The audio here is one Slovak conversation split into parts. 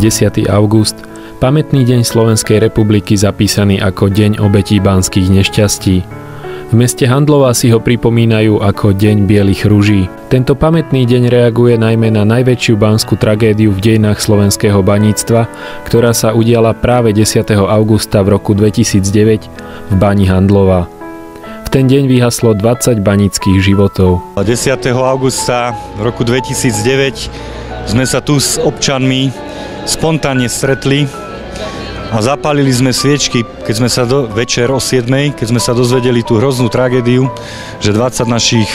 10. august, pamätný deň Slovenskej republiky zapísaný ako Deň obetí banských nešťastí. V meste Handlová si ho pripomínajú ako Deň bielých ruží. Tento pamätný deň reaguje najmä na najväčšiu banskú tragédiu v dejinách slovenského baníctva, ktorá sa udiala práve 10. augusta v roku 2009 v bani Handlová. V ten deň vyhaslo 20 baníckych životov. 10. augusta v roku 2009 sme sa tu s občanmi spontánne stretli a zapálili sme sviečky, keď sme sa večer o 7:00, keď sme sa dozvedeli tú hroznú tragédiu, že 20 našich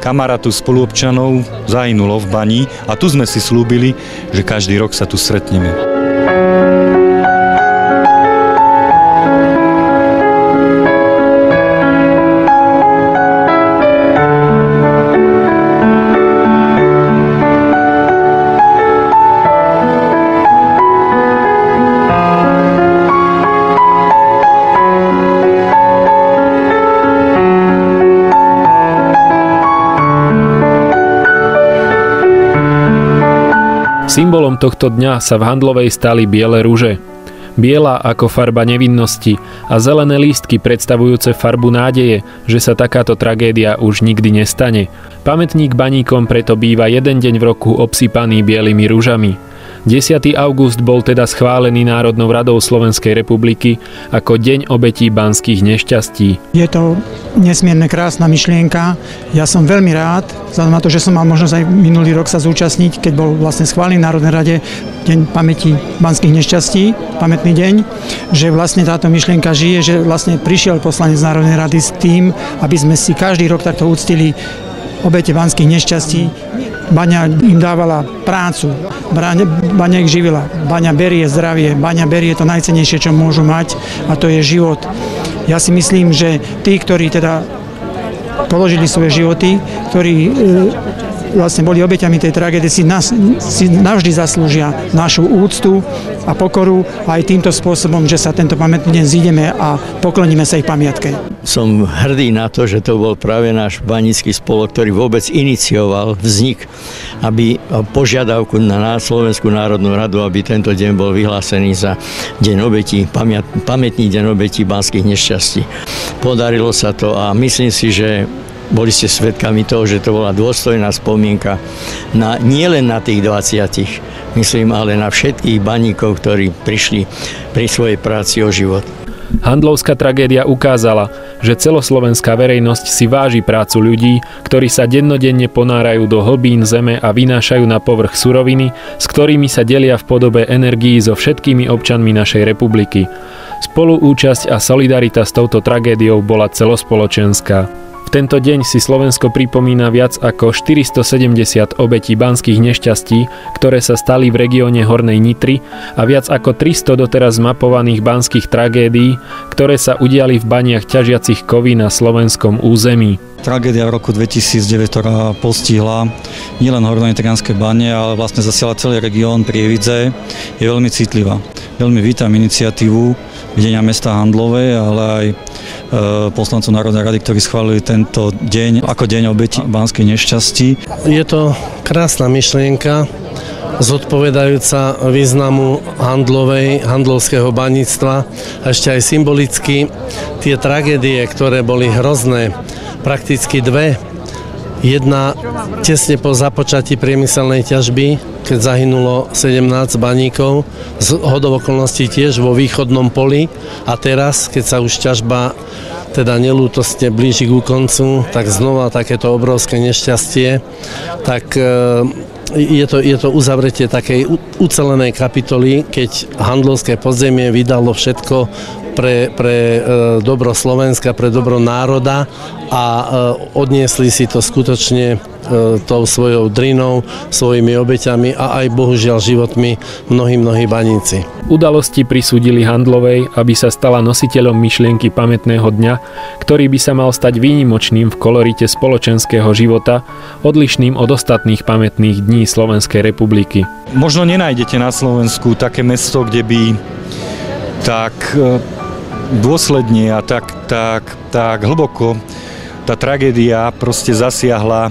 kamarátov, spoluobčanov zahynulo v bani, a tu sme si slúbili, že každý rok sa tu stretneme. Symbolom tohto dňa sa v Handlovej stali biele ruže. Biela ako farba nevinnosti a zelené lístky predstavujúce farbu nádeje, že sa takáto tragédia už nikdy nestane. Pamätník baníkom preto býva jeden deň v roku obsypaný bielými ružami. 10. august bol teda schválený Národnou radou Slovenskej republiky ako Deň obetí banských nešťastí. Je to nesmierne krásna myšlienka. Ja som veľmi rád, vzhľadom na to, že som mal možnosť aj minulý rok sa zúčastniť, keď bol vlastne schválený v Národnej rade Deň pamäti banských nešťastí, pamätný deň, že vlastne táto myšlienka žije, že vlastne prišiel poslanec Národnej rady s tým, aby sme si každý rok takto uctili obete banských nešťastí. Baňa im dávala prácu, baňa ich živila, baňa berie zdravie, baňa berie to najcennejšie, čo môžu mať, a to je život. Ja si myslím, že tí, ktorí teda položili svoje životy, ktorí vlastne boli obeťami tej tragédie, si navždy zaslúžia našu úctu a pokoru, aj týmto spôsobom, že sa tento pamätný deň zídeme a pokloníme sa ich pamiatke. Som hrdý na to, že to bol práve náš banícky spolok, ktorý vôbec inicioval vznik, aby požiadavku na Slovenskú národnú radu, aby tento deň bol vyhlásený za deň obetí, pamätný deň obetí banských nešťastí. Podarilo sa to a myslím si, že boli ste svedkami toho, že to bola dôstojná spomienka nielen na tých 20, myslím, ale na všetkých baníkov, ktorí prišli pri svojej práci o život. Handlovská tragédia ukázala, že celoslovenská verejnosť si váži prácu ľudí, ktorí sa dennodenne ponárajú do hlbín zeme a vynášajú na povrch suroviny, s ktorými sa delia v podobe energií so všetkými občanmi našej republiky. Spoluúčasť a solidarita s touto tragédiou bola celospoločenská. V tento deň si Slovensko pripomína viac ako 470 obetí banských nešťastí, ktoré sa stali v regióne Hornej Nitry a viac ako 300 doteraz mapovaných banských tragédií, ktoré sa udiali v baniach ťažiacich kovy na slovenskom území. Tragédia v roku 2009, ktorá postihla nielen hornonitrianske bane, ale vlastne zasiahla celý región Prievidze, je veľmi citlivá. Veľmi vítam iniciatívu vedenia mesta Handlovej, ale aj poslancov Národnej rady, ktorí schválili tento deň ako deň obetí banských nešťastí. Je to krásna myšlienka, zodpovedajúca významu handlovského baníctva a ešte aj symbolicky tie tragédie, ktoré boli hrozné, prakticky dve. Jedna tesne po započatí priemyselnej ťažby, keď zahynulo 17 baníkov, z hodou okolností tiež vo východnom poli, a teraz, keď sa už ťažba teda neľútostne blíži ku koncu, tak znova takéto obrovské nešťastie, tak je to uzavretie takej ucelenej kapitoly, keď handlovské podzemie vydalo všetko pre dobro Slovenska, pre dobro národa a odniesli si to skutočne tou svojou drinou, svojimi obeťami a aj bohužiaľ životmi mnohí baníci. Udalosti prisúdili Handlovej, aby sa stala nositeľom myšlienky pamätného dňa, ktorý by sa mal stať výnimočným v kolorite spoločenského života, odlišným od ostatných pamätných dní Slovenskej republiky. Možno nenájdete na Slovensku také mesto, kde by tak dôsledne a tak hlboko tá tragédia proste zasiahla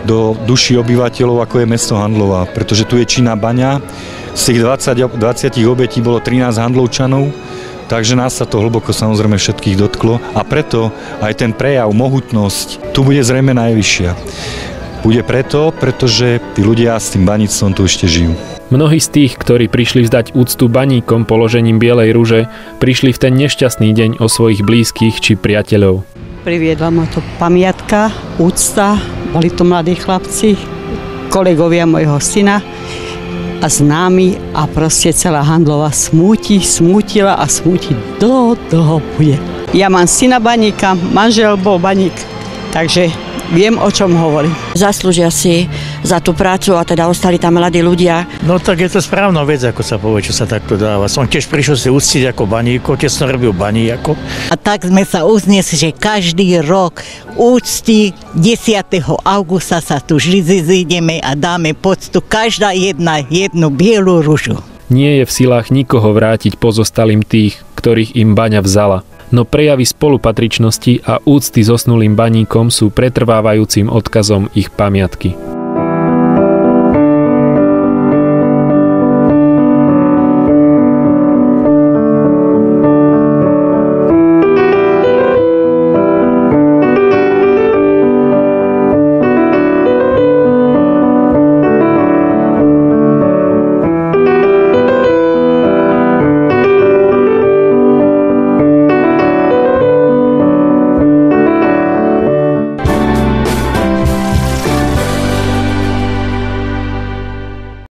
do duší obyvateľov, ako je mesto Handlova, pretože tu je činná baňa, z tých 20 obetí bolo 13 handlovčanov, takže nás sa to hlboko samozrejme všetkých dotklo a preto aj ten prejav, mohutnosť tu bude zrejme najvyššia. Bude pretože tí ľudia s tým baníctvom tu ešte žijú. Mnohí z tých, ktorí prišli vzdať úctu baníkom položením bielej ruže, prišli v ten nešťastný deň o svojich blízkych či priateľov. Priviedla ma to pamiatka, úcta, boli to mladí chlapci, kolegovia mojho syna a známi a proste celá Handlova smútila a smúti dlho bude. Ja mám syna baníka, manžel bol baník, takže viem, o čom hovorím. Zaslúžia si za tú prácu a teda ostali tam mladí ľudia. No tak je to správna vec, ako sa povie, čo sa takto dáva. Som tiež prišiel si uctiť ako baník, otec som robil baník. A tak sme sa uznesli, že každý rok úcti 10. augusta sa tu zídeme a dáme poctu každá jednu bielu ružu. Nie je v silách nikoho vrátiť pozostalým tých, ktorých im baňa vzala. No prejavy spolupatričnosti a úcty zosnulým baníkom sú pretrvávajúcim odkazom ich pamiatky.